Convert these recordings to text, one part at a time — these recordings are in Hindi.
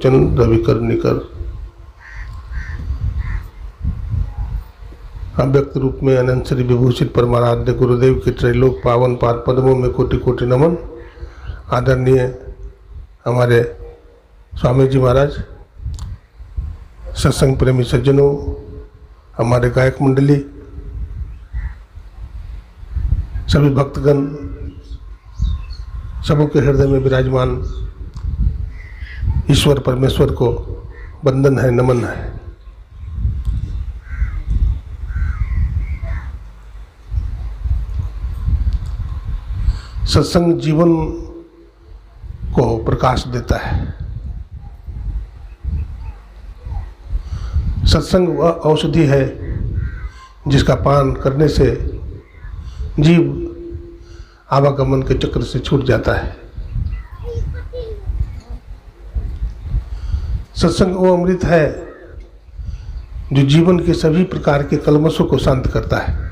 चंद रविकर्णिकर अव्यक्त रूप में अनंत श्री विभूषित परमाराध्य गुरुदेव के त्रैलोक पावन पाद पद्मों में कोटि कोटि नमन। आदरणीय हमारे स्वामी जी महाराज, सत्संग प्रेमी सज्जनों, हमारे गायक मंडली, सभी भक्तगण, सबों के हृदय में विराजमान ईश्वर परमेश्वर को वंदन है, नमन है। सत्संग जीवन को प्रकाश देता है। सत्संग वह औषधि है जिसका पान करने से जीव आवागमन के चक्र से छूट जाता है। सत्संग वो अमृत है जो जीवन के सभी प्रकार के कलमशों को शांत करता है।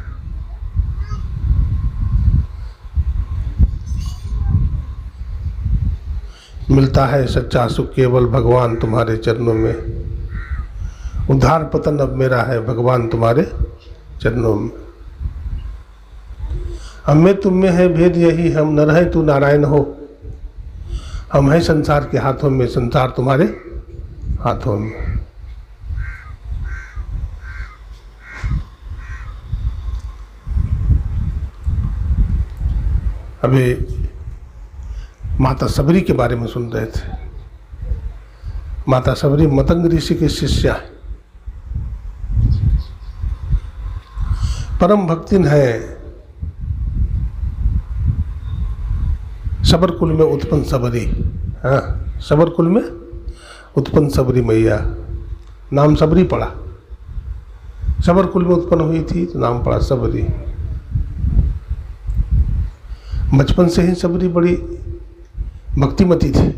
मिलता है सच्चा सुख केवल भगवान तुम्हारे चरणों में। उद्धार पतन अब मेरा है भगवान तुम्हारे चरणों में। हम में तुम में है भेद यही, हम न रहे तू नारायण हो। हम हैं संसार के हाथों में, संसार तुम्हारे हाथों में। अभी माता सबरी के बारे में सुन रहे थे। माता सबरी मतंग ऋषि की शिष्या है, परम भक्तिन है। सबर कुल में उत्पन्न सबरी, हाँ, सबर कुल में उत्पन्न सबरी मैया, नाम सबरी पड़ा। सबर कुल में उत्पन्न हुई थी तो नाम पड़ा सबरी। बचपन से ही सबरी बड़ी भक्तिमती थी।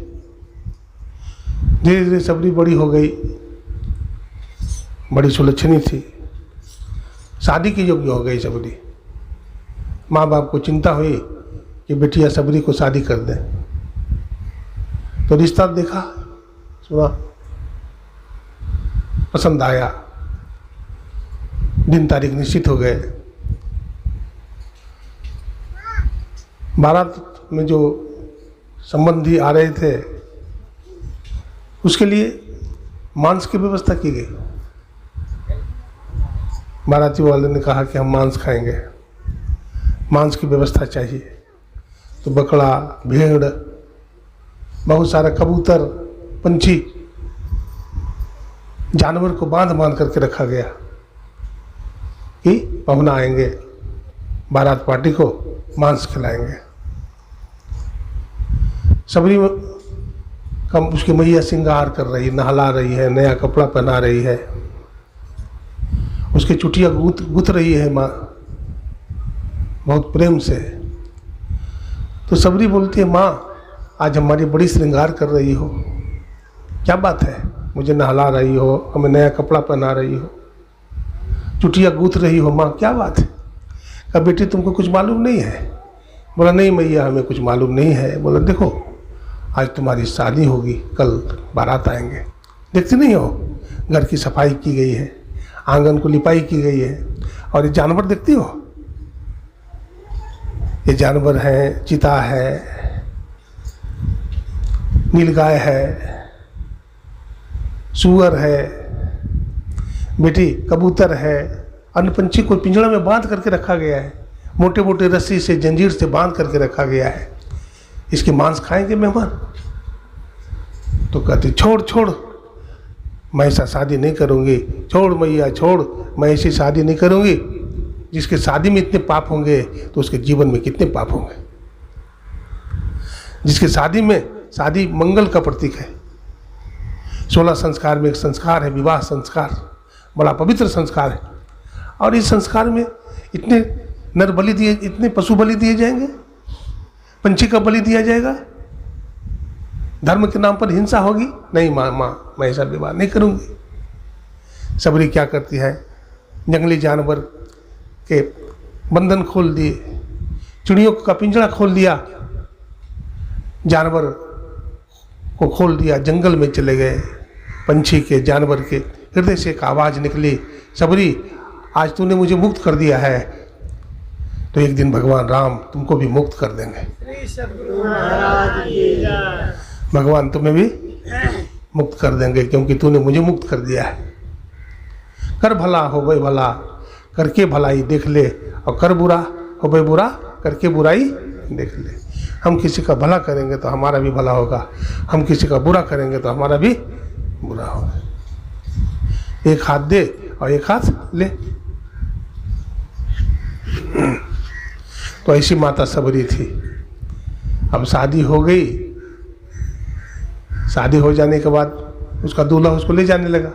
धीरे धीरे सबरी बड़ी हो गई, बड़ी सुलक्षणी थी, शादी के योग्य हो गई सबरी। माँ बाप को चिंता हुई कि बेटिया सबरी को शादी कर दें, तो रिश्ता देखा, सुना, पसंद आया, दिन तारीख निश्चित हो गए। बारात में जो संबंधी आ रहे थे उसके लिए मांस की व्यवस्था की गई। बाराती वाले ने कहा कि हम मांस खाएंगे, मांस की व्यवस्था चाहिए। तो बकरा, भेड़, बहुत सारा कबूतर, पंछी, जानवर को बांध बांध करके रखा गया कि पहुना आएंगे, बारात पार्टी को मांस खिलाएंगे। सबरी कम उसकी मैया श्रृंगार कर रही, नहला रही है, नया कपड़ा पहना रही है, उसकी चुटिया गुथ रही है माँ बहुत प्रेम से। तो सबरी बोलती है, माँ आज हमारी बड़ी श्रृंगार कर रही हो, क्या बात है, मुझे नहला रही हो, हमें नया कपड़ा पहना रही हो, चुटिया गूंथ रही हो, माँ क्या बात है। कहा बेटी तुमको कुछ मालूम नहीं है। बोला नहीं मैया हमें कुछ मालूम नहीं है। बोला देखो आज तुम्हारी शादी होगी, कल बारात आएंगे, देखते नहीं हो घर की सफाई की गई है, आंगन को लिपाई की गई है, और ये जानवर देखती हो, ये जानवर है, चीता है, नीलगाय है, सूअर है, बेटी कबूतर है, अन्य पंछी को पिंजड़ा में बांध करके रखा गया है, मोटे मोटे रस्सी से, जंजीर से बांध करके रखा गया है, इसके मांस खाएंगे मेहमान। तो कहते छोड़ छोड़, मैं ऐसा शादी नहीं करूंगी, छोड़ मैया छोड़, मैं ऐसी शादी नहीं करूंगी। जिसके शादी में इतने पाप होंगे तो उसके जीवन में कितने पाप होंगे। जिसके शादी में, शादी मंगल का प्रतीक है। 16 संस्कार में एक संस्कार है विवाह संस्कार, बड़ा पवित्र संस्कार है। और इस संस्कार में इतने नर बलि दिए, इतने पशु बलि दिए जाएंगे, पंछी का बलि दिया जाएगा, धर्म के नाम पर हिंसा होगी। नहीं माँ मैं ऐसा विवाह नहीं करूँगी। सबरी क्या करती है, जंगली जानवर के बंधन खोल दिए, चिड़ियों का पिंजरा खोल दिया, जानवर वो खोल दिया, जंगल में चले गए। पंछी के, जानवर के हृदय से एक आवाज़ निकली, सबरी आज तूने मुझे मुक्त कर दिया है तो एक दिन भगवान राम तुमको भी मुक्त कर देंगे। भगवान तुम्हें भी मुक्त कर देंगे क्योंकि तूने मुझे मुक्त कर दिया है। कर भला हो बे भला, करके भलाई देख ले, और कर बुरा हो बे बुरा, करके बुराई देख ले। हम किसी का भला करेंगे तो हमारा भी भला होगा, हम किसी का बुरा करेंगे तो हमारा भी बुरा होगा। एक हाथ दे और एक हाथ ले। तो ऐसी माता सबरी थी। अब शादी हो गई, शादी हो जाने के बाद उसका दूल्हा उसको ले जाने लगा।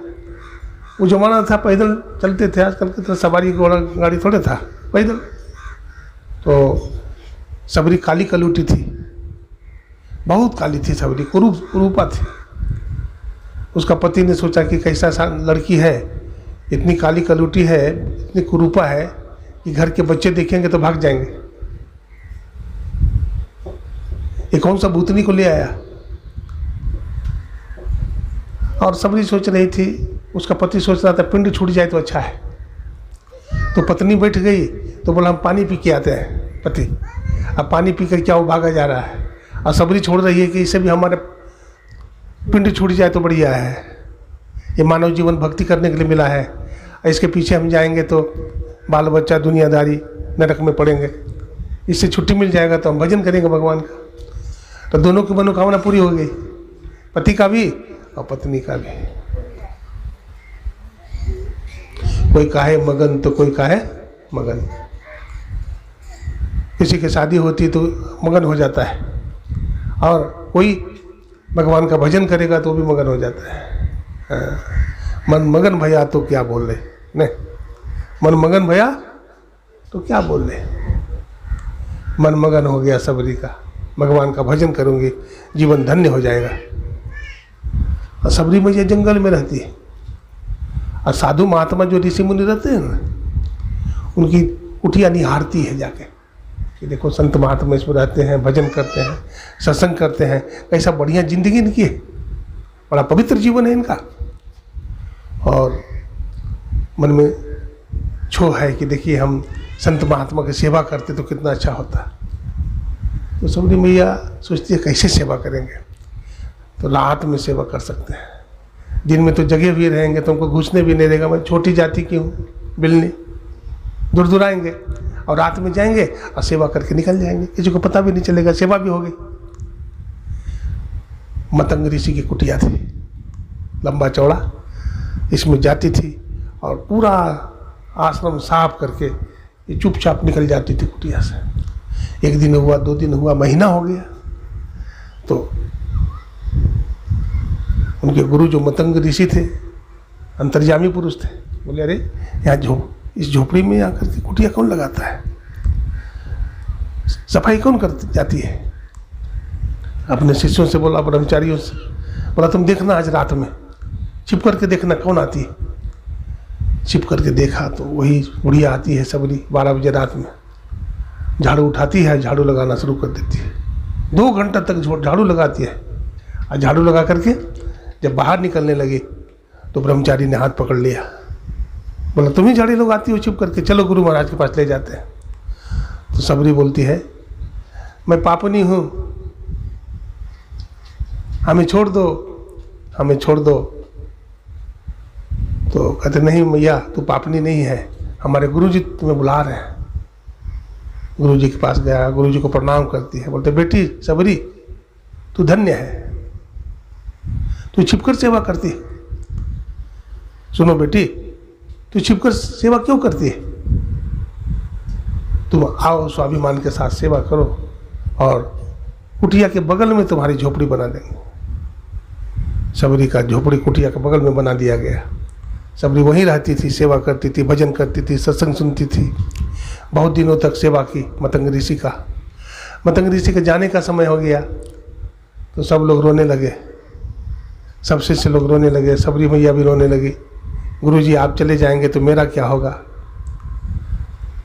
वो जमाना था पैदल चलते थे, आजकल की तरह सवारी घोड़ा गाड़ी थोड़े था, पैदल। तो सबरी काली कलूटी थी, बहुत काली थी सबरी, कुरूपा थी। उसका पति ने सोचा कि कैसा लड़की है, इतनी काली कलूटी है, इतनी कुरूपा है कि घर के बच्चे देखेंगे तो भाग जाएंगे। ये कौन सा भूतनी को ले आया। और सबरी सोच रही थी, उसका पति सोच रहा था पिंड छूट जाए तो अच्छा है। तो पत्नी बैठ गई तो बोला हम पानी पी के आते हैं। पति अब पानी पी कर क्या वो भागा जा रहा है, और सबरी छोड़ रही है कि इससे भी हमारे पिंड छूट जाए तो बढ़िया है, ये मानव जीवन भक्ति करने के लिए मिला है, इसके पीछे हम जाएंगे तो बाल बच्चा दुनियादारी नरक में पड़ेंगे, इससे छुट्टी मिल जाएगा तो हम भजन करेंगे भगवान का। तो दोनों की मनोकामना पूरी हो गई, पति का भी और पत्नी का भी। कोई काहे मगन तो कोई काहे मगन। किसी की शादी होती तो मगन हो जाता है, और कोई भगवान का भजन करेगा तो भी मगन हो जाता है। मन मगन भया तो क्या बोल रहे, नहीं मन मगन भया तो क्या बोल रहे। मन मगन हो गया सबरी का, भगवान का भजन करूंगी जीवन धन्य हो जाएगा। और सबरी मैया जंगल में रहती है, और साधु महात्मा जो ऋषि मुनि रहते हैं ना, उनकी कुटिया निहारती है जाके कि देखो संत महात्मा इसमें रहते हैं, भजन करते हैं, सत्संग करते हैं, कैसा बढ़िया जिंदगी इनकी है, बड़ा पवित्र जीवन है इनका। और मन में छो है कि देखिए हम संत महात्मा की सेवा करते तो कितना अच्छा होता। तो सबरी मैया सोचती है कैसे सेवा करेंगे। तो रात में सेवा कर सकते हैं, दिन में तो जगे हुए रहेंगे तो हमको घुसने भी नहीं देगा, मैं छोटी जाति की हूँ, बिल्ली दूर दूर आएंगे, और रात में जाएंगे और सेवा करके निकल जाएंगे, किसी को पता भी नहीं चलेगा, सेवा भी हो गई। मतंग ऋषि की कुटिया थी, लंबा चौड़ा, इसमें जाती थी और पूरा आश्रम साफ करके ये चुपचाप निकल जाती थी कुटिया से। एक दिन हुआ, 2 दिन हुआ, महीना हो गया। तो उनके गुरु जो मतंग ऋषि थे, अंतर्यामी पुरुष थे, बोले अरे यहाँ इस झोपड़ी में आकर के कुटिया कौन लगाता है, सफाई कौन कर जाती है। अपने शिष्यों से बोला, ब्रह्मचारियों से बोला तुम देखना आज रात में छिप करके देखना कौन आती है। छिप करके देखा तो वही बुढ़िया आती है सबरी, 12 बजे रात में झाड़ू उठाती है, झाड़ू लगाना शुरू कर देती है। 2 घंटा तक झाड़ू लगाती है, और झाड़ू लगा करके जब बाहर निकलने लगी तो ब्रह्मचारी ने हाथ पकड़ लिया, बोला तुम ही झाड़ी लगाती हो छिप करके, चलो गुरु महाराज के पास ले जाते हैं। तो सबरी बोलती है मैं पापनी हूँ, हमें छोड़ दो, हमें छोड़ दो। तो कहते नहीं मैया तू पापनी नहीं है, हमारे गुरुजी तुम्हें बुला रहे हैं। गुरुजी के पास गया, गुरुजी को प्रणाम करती है, बोलते बेटी सबरी तू धन्य है, तू छिपकर सेवा करती है। सुनो बेटी, तू छिपकर सेवा क्यों करती है, तुम आओ स्वाभिमान के साथ सेवा करो, और कुटिया के बगल में तुम्हारी झोपड़ी बना देंगे। सबरी का झोपड़ी कुटिया के बगल में बना दिया गया। सबरी वहीं रहती थी, सेवा करती थी, भजन करती थी, सत्संग सुनती थी। बहुत दिनों तक सेवा की मतंग ऋषि का। मतंग ऋषि के जाने का समय हो गया तो सब लोग रोने लगे, सब शिष्य लोग रोने लगे, सबरी मैया भी रोने लगी। गुरुजी आप चले जाएंगे तो मेरा क्या होगा।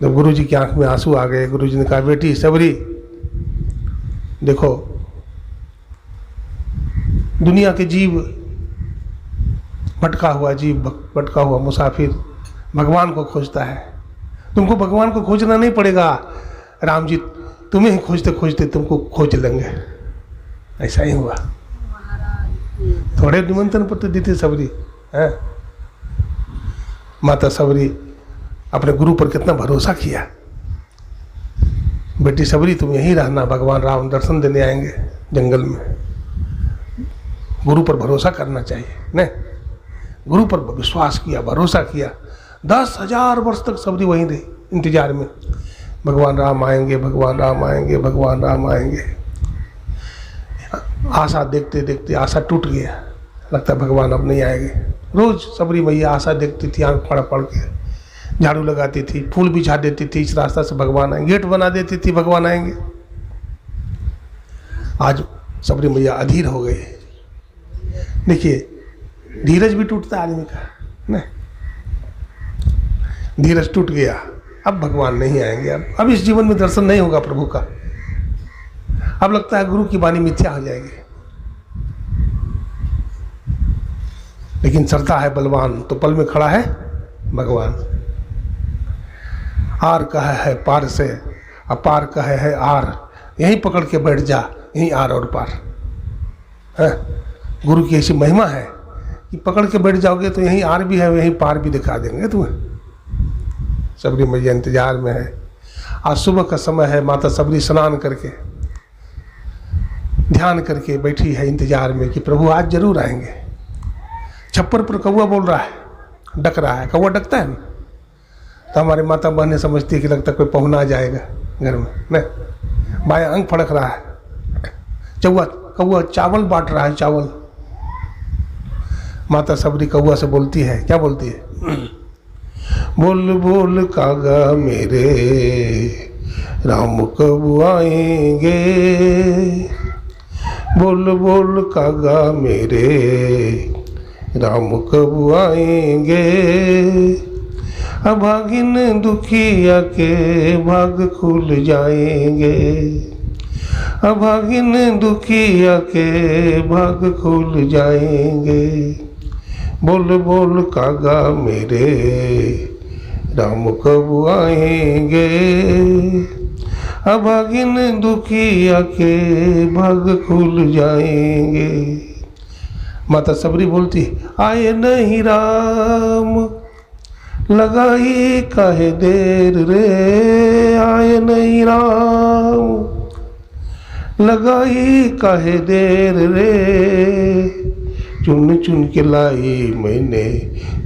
जब गुरुजी की आंख में आंसू आ गए, गुरुजी ने कहा बेटी सबरी देखो दुनिया के जीव, भटका हुआ जीव, भटका हुआ मुसाफिर भगवान को खोजता है। तुमको भगवान को खोजना नहीं पड़ेगा, राम जी तुम्हें ही खोजते खोजते तुमको खोज लेंगे। ऐसा ही हुआ। थोड़े निमंत्रण पत्र देते सबरी है। माता सबरी अपने गुरु पर कितना भरोसा किया। बेटी सबरी तुम यहीं रहना, भगवान राम दर्शन देने आएंगे जंगल में। गुरु पर भरोसा करना चाहिए ने। गुरु पर विश्वास किया, भरोसा किया। 10,000 वर्ष तक सबरी वहीं रही इंतजार में, भगवान राम आएंगे, भगवान राम आएंगे, भगवान राम आएंगे। आशा देखते देखते आशा टूट गया, लगता भगवान अब नहीं आएंगे। रोज सबरी मैया आशा देखती थी, आंख पड़ पड़ के झाड़ू लगाती थी, फूल बिछा देती थी, इस रास्ता से भगवान आएंगे, गेट बना देती थी, भगवान आएंगे। आज सबरी मैया अधीर हो गई। देखिए धीरज भी टूटता है आदमी का ना, धीरज टूट गया। अब भगवान नहीं आएंगे, अब इस जीवन में दर्शन नहीं होगा प्रभु का। अब लगता है गुरु की वाणी मिथ्या हो जाएगी। लेकिन श्रद्धा है बलवान तो पल में खड़ा है भगवान। आर कहा है पार से, अपार कहा है आर, यहीं पकड़ के बैठ जा, यहीं आर और पार है। गुरु की ऐसी महिमा है कि पकड़ के बैठ जाओगे तो यहीं आर भी है, यहीं पार भी दिखा देंगे तुम्हें। सबरी मैया इंतजार में है। आज सुबह का समय है, माता सबरी स्नान करके ध्यान करके बैठी है इंतजार में कि प्रभु आज जरूर आएंगे। छप्पर पर कौवा बोल रहा है, डक रहा है। कौवा डकता है ना, तो हमारे माता बहनें समझती है कि लगता है कोई पहुना आ जाएगा घर में न। बाया अंग फड़क रहा है, कौवा चावल बांट रहा है, चावल। माता सबरी कौवा से बोलती है, क्या बोलती है? बोल बोल कागा मेरे राम कब आएंगे, बोल बोल कागा मेरे राम कब आएंगे। अभागिन दुखिया के भाग खुल जाएंगे, अभागिन दुखिया के भाग खुल जाएंगे। बोल बोल कागा मेरे राम कब आएंगे, अभागिन दुखिया के भाग खुल जाएंगे। माता सबरी बोलती, आए नहीं राम लगाई काहे देर रे, आए नहीं राम लगाई काहे देर रे। चुन चुन के लाई मैंने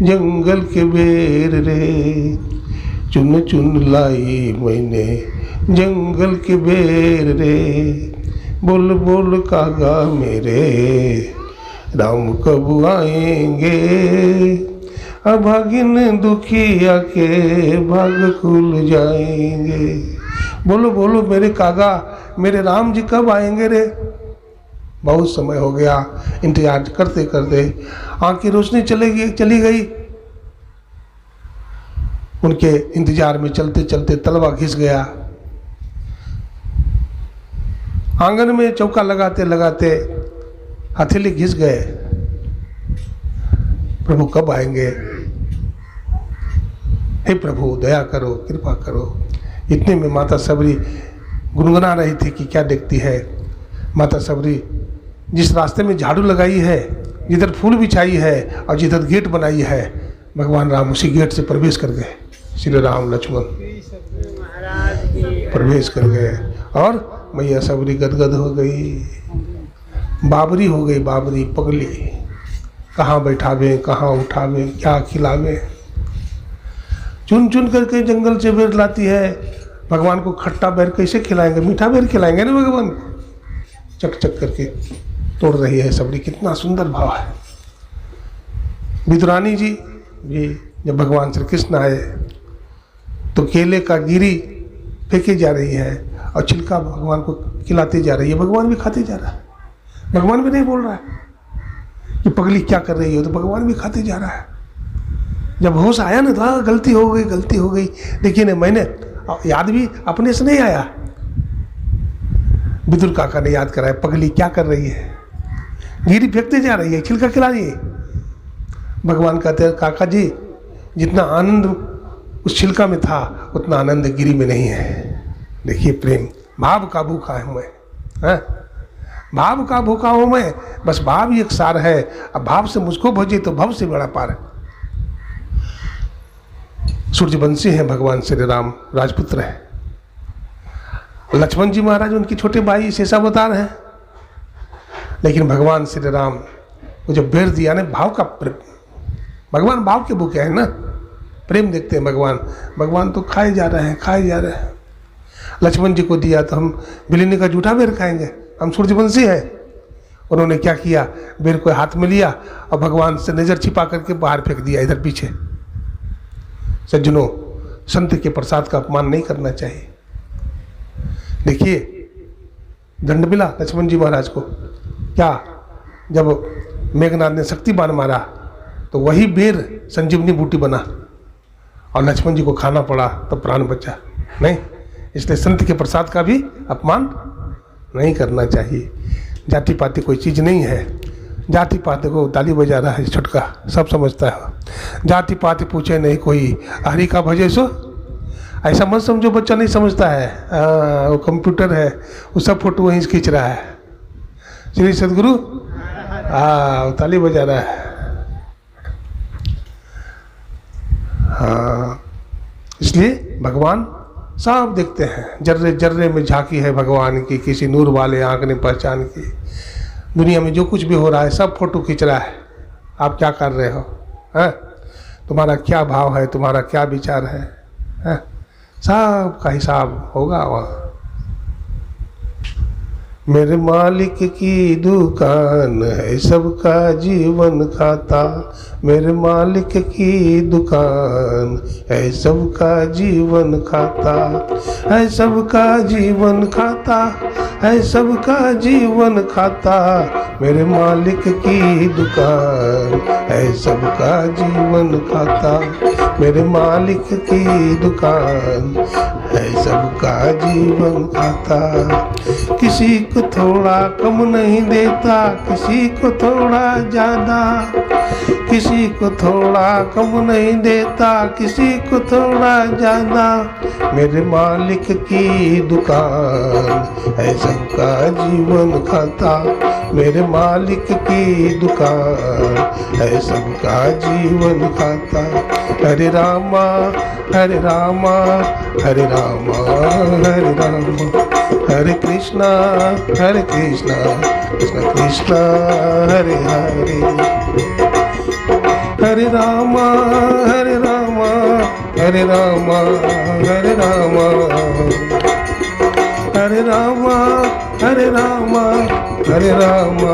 जंगल के बेर रे, चुन चुन लाई मैंने जंगल के बेर रे। बोल बोल कागा मेरे राम कब आएंगे, अभागिन दुखिया के भाग खुल जाएंगे। बोलो बोलो मेरे कागा, मेरे राम जी कब आएंगे रे। बहुत समय हो गया इंतजार करते करते, आँख की रोशनी चली गई। उनके इंतजार में चलते चलते तलवा घिस गया। आंगन में चौका लगाते लगाते हथेली घिस गए। प्रभु कब आएंगे, हे प्रभु दया करो, कृपा करो। इतने में माता सबरी गुनगुना रही थी कि क्या देखती है। माता सबरी जिस रास्ते में झाड़ू लगाई है, जिधर फूल बिछाई है और जिधर गेट बनाई है, भगवान राम उसी गेट से प्रवेश कर गए। श्री राम लक्ष्मण प्रवेश कर गए और मैया सबरी गदगद हो गई, बाबरी हो गई, बाबरी पगली। कहाँ बैठावे, कहाँ उठावे, क्या खिलावे। चुन चुन करके जंगल से बेर लाती है। भगवान को खट्टा बेर कैसे खिलाएंगे, मीठा बेर खिलाएंगे ना भगवान को। चक चक करके तोड़ रही है सबरी। कितना सुंदर भाव है। विदुरानी जी भी जब भगवान श्री कृष्ण आए तो केले का गिरी फेंकी जा रही है और छिलका भगवान को खिलाती जा रही है। भगवान भी खाते जा रहा है। भगवान भी नहीं बोल रहा है कि पगली क्या कर रही हो, तो भगवान भी खाते जा रहा है। जब होश आया ना तो गलती हो गई, गलती हो गई। लेकिन मैंने याद भी अपने से नहीं आया, विदुर काका ने याद कराया, पगली क्या कर रही है। गिरी फेंकते जा रही है, छिलका खिला रही है। भगवान कहते हैं काका जी, जितना आनंद उस छिलका में था उतना आनंद गिरी में नहीं है। देखिए प्रेम, भाव का भूखा हूँ मैं, हाँ? भाव का भूखा हूँ मैं, बस भाव ही एक सार है। अब भाव से मुझको भजे तो भव से बड़ा पार है। सूर्यवंशी हैं भगवान श्री राम, राजपुत्र है। लक्ष्मण जी महाराज उनके छोटे भाई शेषावतार हैं। लेकिन भगवान श्री राम को जब बेर दिया ना, भाव का भगवान भाव के भूखे हैं ना, प्रेम देखते हैं भगवान। भगवान तो खाए जा रहे हैं, खाए जा रहे हैं। लक्ष्मण जी को दिया तो हम बिलिनी का जूठा बेर खाएंगे, हम सूर्यवंशी हैं। उन्होंने क्या किया, बेर को हाथ में लिया और भगवान से नज़र छिपा करके बाहर फेंक दिया इधर पीछे। सज्जनों, संत के प्रसाद का अपमान नहीं करना चाहिए। देखिए दंड मिला लक्ष्मण जी महाराज को, क्या जब मेघनाथ ने शक्ति बाण मारा तो वही बेर संजीवनी बूटी बना और लक्ष्मण जी को खाना पड़ा तो प्राण बचा नहीं। इसलिए संत के प्रसाद का भी अपमान नहीं करना चाहिए। जाति पाति कोई चीज़ नहीं है। जाति पाति को ताली बजा रहा है छुटका, सब समझता है। जाति पाति पूछे नहीं कोई, हरि का भजे सो, ऐसा मत समझो बच्चा नहीं समझता है। वो कंप्यूटर है, वो सब फोटो वहीं से खींच रहा है। श्री सदगुरु वो ताली बजा रहा है। हाँ, इसलिए भगवान सब देखते हैं। जर्रे जर्रे में झांकी है भगवान की, किसी नूर वाले आंख ने पहचान की। दुनिया में जो कुछ भी हो रहा है सब फोटो खींच रहा है। आप क्या कर रहे हो, हैं? तुम्हारा क्या भाव है, तुम्हारा क्या विचार है, हैं? सब का हिसाब होगा वहाँ। मेरे मालिक की दुकान है सबका जीवन खाता, मेरे मालिक की दुकान है सबका जीवन खाता, है सबका जीवन खाता, है सबका जीवन खाता, मेरे मालिक की दुकान है सबका जीवन खाता, मेरे मालिक की दुकान है सबका जीवन खाता। किसी को थोड़ा कम नहीं देता, किसी को थोड़ा ज़्यादा, किसी को थोड़ा कम नहीं देता, किसी को थोड़ा ज़्यादा, मेरे मालिक की दुकान है सबका जीवन खाता, मेरे मालिक की दुकान है सबका जीवन खाता। हरे रामा हरे रामा हरे रामा हरे रामा, हरे कृष्णा कृष्ण कृष्ण हरे हरे, हरे रामा हरे रामा हरे रामा हरे रामा, हरे रामा हरे रामा हरे रामा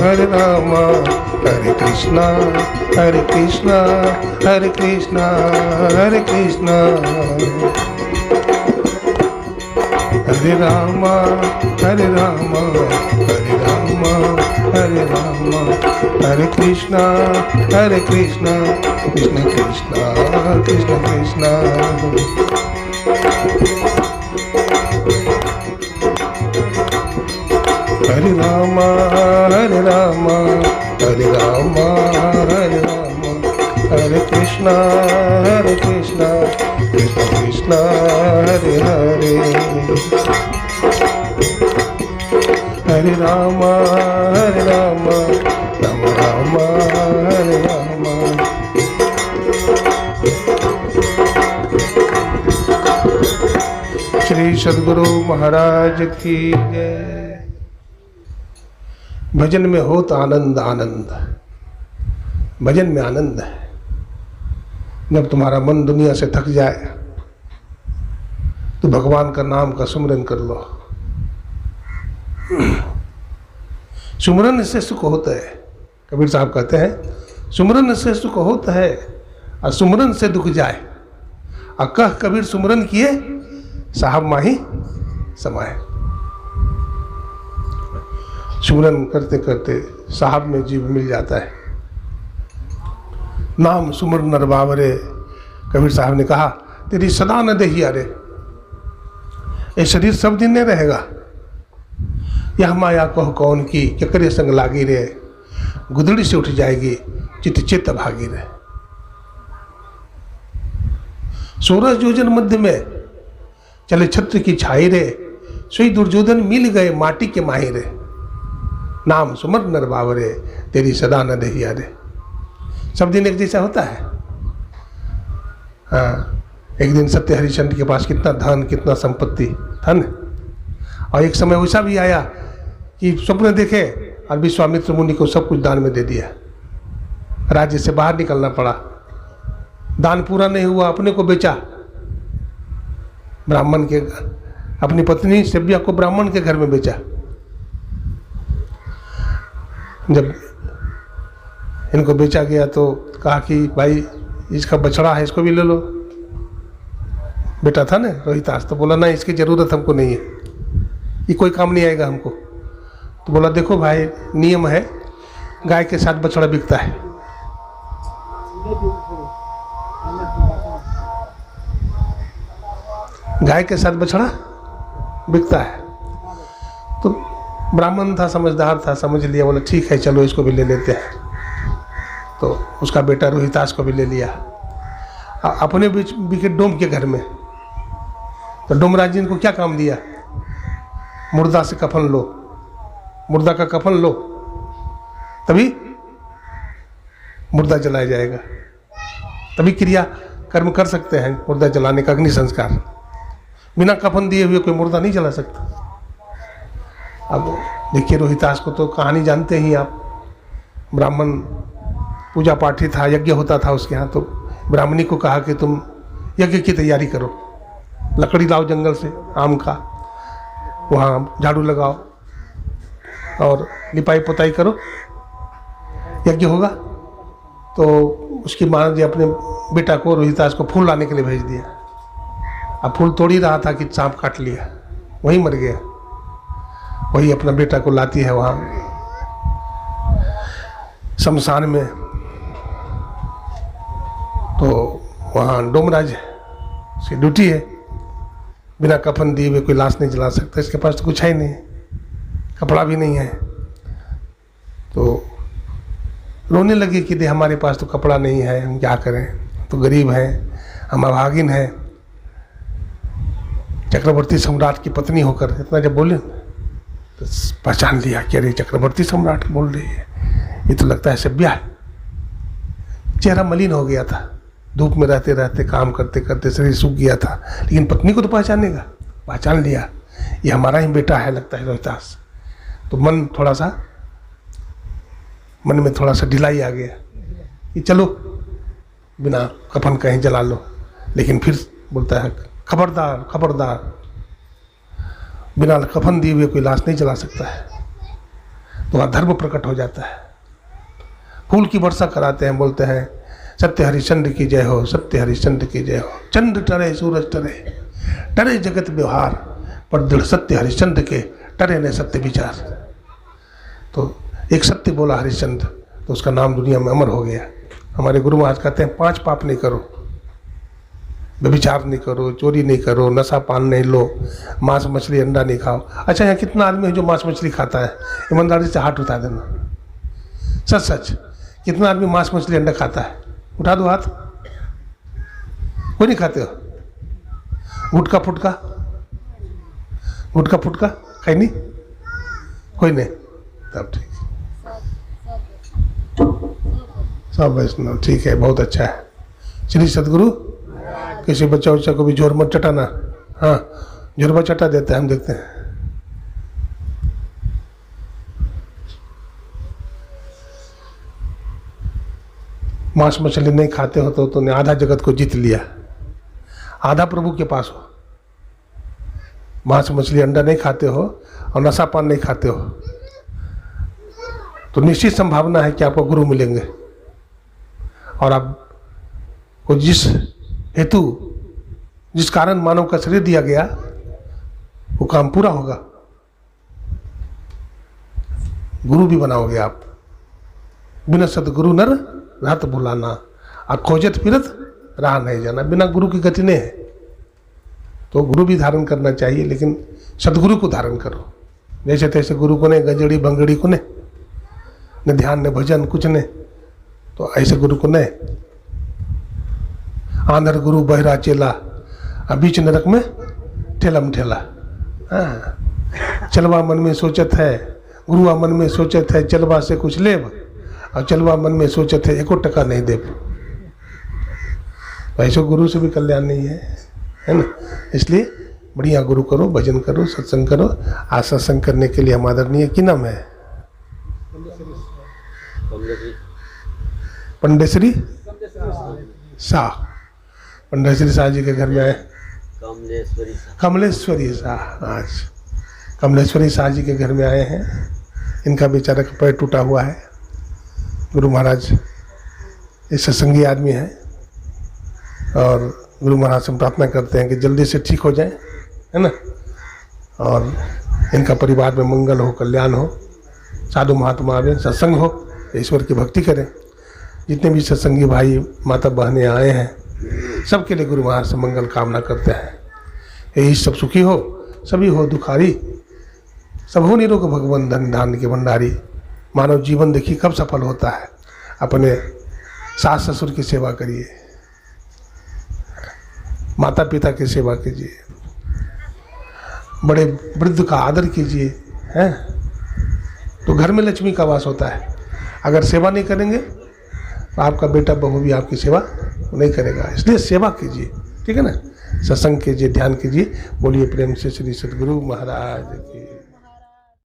हरे रामा, हरे कृष्णा कृष्ण हरे कृष्णा हरे कृष्णा, हरे रामा हरे रामा हरे रामा हरे रामा, हरे कृष्णा कृष्ण कृष्ण कृष्ण कृष्ण। हरे रामा हरे रामा हरे रामा हरे रामा, हरे कृष्णा कृष्ण कृष्ण हरे हरे, हरे रामा राम राम हरे रामा। श्री सद्गुरु महाराज की जय। भजन में हो तो आनंद आनंद, भजन में आनंद है। जब तुम्हारा मन दुनिया से थक जाए तो भगवान का नाम का सुमरन कर लो। सुमरन से सुख होता है। कबीर साहब कहते हैं सुमरन से सुख होता है और सुमरन से दुख जाए। और कह कबीर सुमरन किए साहब माही समाए। सुमरन करते करते साहब में जीव मिल जाता है। नाम सुमर नर बावरे। कबीर साहब ने कहा तेरी सदा न दहिया रे, ये शरीर सब दिन नहीं रहेगा, यह माया कहो कौन की, चक्रे संग लागी रे, गुदड़ी से उठ जाएगी चित चित भागी रे। 16 योजन मध्य में चले छत्र की छाई रे, सोई दुर्योधन मिल गए माटी के माही रे। नाम सुमर नर बावरे, तेरी सदा न दहिया रे। सब दिन एक जैसा होता है? हाँ, एक दिन सत्य हरिश्चंद्र के पास कितना धन, कितना संपत्ति, धन, और एक समय वैसा भी आया कि स्वप्न देखे और विश्वामित्र मुनि को सब कुछ दान में दे दिया। राज्य से बाहर निकलना पड़ा, दान पूरा नहीं हुआ, अपने को बेचा ब्राह्मण के, अपनी पत्नी सेव्या को ब्राह्मण के घर में बेचा। जब इनको बेचा गया तो कहा कि भाई इसका बछड़ा है, इसको भी ले लो। बेटा था ना रोहितास, तो बोला ना इसकी ज़रूरत हमको नहीं है, ये कोई काम नहीं आएगा हमको। तो बोला देखो भाई, नियम है, गाय के साथ बछड़ा बिकता है। गाय के साथ बछड़ा बिकता है। तो ब्राह्मण था, समझदार था, समझ लिया, बोला ठीक है चलो इसको भी ले लेते हैं। तो उसका बेटा रोहितास को भी ले लिया। अपने बीच बिके डोम के घर में। तो डोमराज जी को क्या काम दिया? मुर्दा से कफन लो, मुर्दा का कफन लो, तभी मुर्दा जलाया जाएगा, तभी क्रिया कर्म कर सकते हैं मुर्दा जलाने का, अग्नि संस्कार। बिना कफन दिए हुए कोई मुर्दा नहीं जला सकता। अब देखिए रोहितास को तो कहानी जानते ही आप, ब्राह्मण पूजा पाठी था, यज्ञ होता था उसके यहाँ। तो ब्राह्मणी को कहा कि तुम यज्ञ की तैयारी करो, लकड़ी लाओ जंगल से आम का, वहाँ झाड़ू लगाओ और लिपाई पोताई करो, यज्ञ होगा। तो उसकी माँ ने अपने बेटा को, रोहितास को, फूल लाने के लिए भेज दिया। अब फूल तोड़ ही रहा था कि सांप काट लिया, वहीं मर गया। वही अपना बेटा को लाती है वहाँ शमशान में। तो वहाँ डोमराज की ड्यूटी है, बिना कफन दिए हुए कोई लाश नहीं जला सकता। इसके पास तो कुछ है ही नहीं, कपड़ा भी नहीं है। तो रोने लगे कि दे हमारे पास तो कपड़ा नहीं है, हम क्या करें, तो गरीब हैं, हम अभागिन हैं। चक्रवर्ती सम्राट की पत्नी होकर इतना जब बोले तो पहचान लिया कि अरे चक्रवर्ती सम्राट बोल रही है, ये तो लगता है सेव्या है। चेहरा मलिन हो गया था, धूप में रहते रहते, काम करते करते शरीर सूख गया था, लेकिन पत्नी को तो पहचानेगा। पहचान लिया, ये हमारा ही बेटा है लगता है रोहितास। तो मन में थोड़ा सा ढिलाई आ गया कि चलो बिना कफन कहीं जला लो। लेकिन फिर बोलता है खबरदार खबरदार, बिना कफन दिए हुए कोई लाश नहीं जला सकता है। तो वहाँ धर्म प्रकट हो जाता है। फूल की वर्षा कराते हैं, बोलते हैं सत्य हरिश्चंद्र की जय हो, सत्य हरिश्चंद्र की जय हो। चंद्र टरे सूरज टरे, टरे जगत व्यवहार, पर दृढ़ सत्य हरिश्चंद्र के, टरे ने सत्य विचार। तो एक सत्य बोला हरिश्चंद्र, तो उसका नाम दुनिया में अमर हो गया। हमारे गुरु महाराज कहते हैं 5 पाप नहीं करो, व्यभिचार नहीं करो, चोरी नहीं करो, नशा पान नहीं लो, मांस मछली अंडा नहीं खाओ। अच्छा, यहाँ कितना आदमी है जो मांस मछली खाता है? ईमानदारी से हाथ उठा देना, सच सच। कितना आदमी मांस मछली अंडा खाता है? उठा दो हाथ। कोई नहीं खाते हो? गुटखा फुटका, गुटखा फुटका खाई नहीं? कोई नहीं? तब ठीक, सब वैष्णव, ठीक है, बहुत अच्छा है। श्री सदगुरु, किसी बच्चा उच्चा को भी जोर मत चटाना। हाँ, जोर चटा देते हैं, हम देखते हैं। मांस मछली नहीं खाते हो तो तुमने आधा जगत को जीत लिया, आधा प्रभु के पास हो। मांस मछली अंडा नहीं खाते हो और नशा पान नहीं खाते हो, तो निश्चित संभावना है कि आपको गुरु मिलेंगे। और आपको जिस हेतु, जिस कारण मानव का शरीर दिया गया, वो काम पूरा होगा। गुरु भी बनाओगे आप। बिना सदगुरु नर रात बुलाना, और खोजत फिरत राह नहीं जाना। बिना गुरु की गति नहीं है। तो गुरु भी धारण करना चाहिए, लेकिन सदगुरु को धारण करो। जैसे तैसे गुरु को ने गजड़ी बंगड़ी को ने, न ध्यान न भजन कुछ ने, तो ऐसे गुरु को ने। आंधर गुरु बहरा चेला, बीच नरक में ठेलम ठेला। हाँ, चलवा मन में सोचत है, गुरुआ मन में सोचत है चलवा से कुछ लेब, और चलवा मन में सोचत है एको टका नहीं देब। ऐसे गुरु से भी कल्याण नहीं है ना। इसलिए बढ़िया गुरु करो, भजन करो, सत्संग करो। आज सत्संग करने के लिए हम आदरणीय की नाम है पंडित श्री शाह। पंडित श्री शाह जी के घर में आए, कमलेश्वरी शाह। आज कमलेश्वरी शाह जी के घर में आए हैं। इनका बेचारा का पैर टूटा हुआ है। गुरु महाराज एक सत्संगी आदमी है और गुरु महाराज से प्रार्थना करते हैं कि जल्दी से ठीक हो जाए, है ना, और इनका परिवार में मंगल हो, कल्याण हो, साधु महात्मा आवे, सत्संग हो, ईश्वर की भक्ति करें। जितने भी सत्संगी भाई माता बहनें आए हैं सबके लिए गुरु महाराज से मंगल कामना करते हैं। यही सब सुखी हो, सभी हो दुखारी, सब हो निरोग भगवान धन धान के भंडारी। मानव जीवन देखिए कब सफल होता है। अपने सास ससुर की सेवा करिए, माता पिता की सेवा कीजिए, बड़े वृद्ध का आदर कीजिए, हैं, तो घर में लक्ष्मी का वास होता है। अगर सेवा नहीं करेंगे तो आपका बेटा बहू भी आपकी सेवा नहीं करेगा। इसलिए सेवा कीजिए, ठीक है ना, सत्संग कीजिए, ध्यान कीजिए। बोलिए प्रेम से श्री सद्गुरु महाराज की।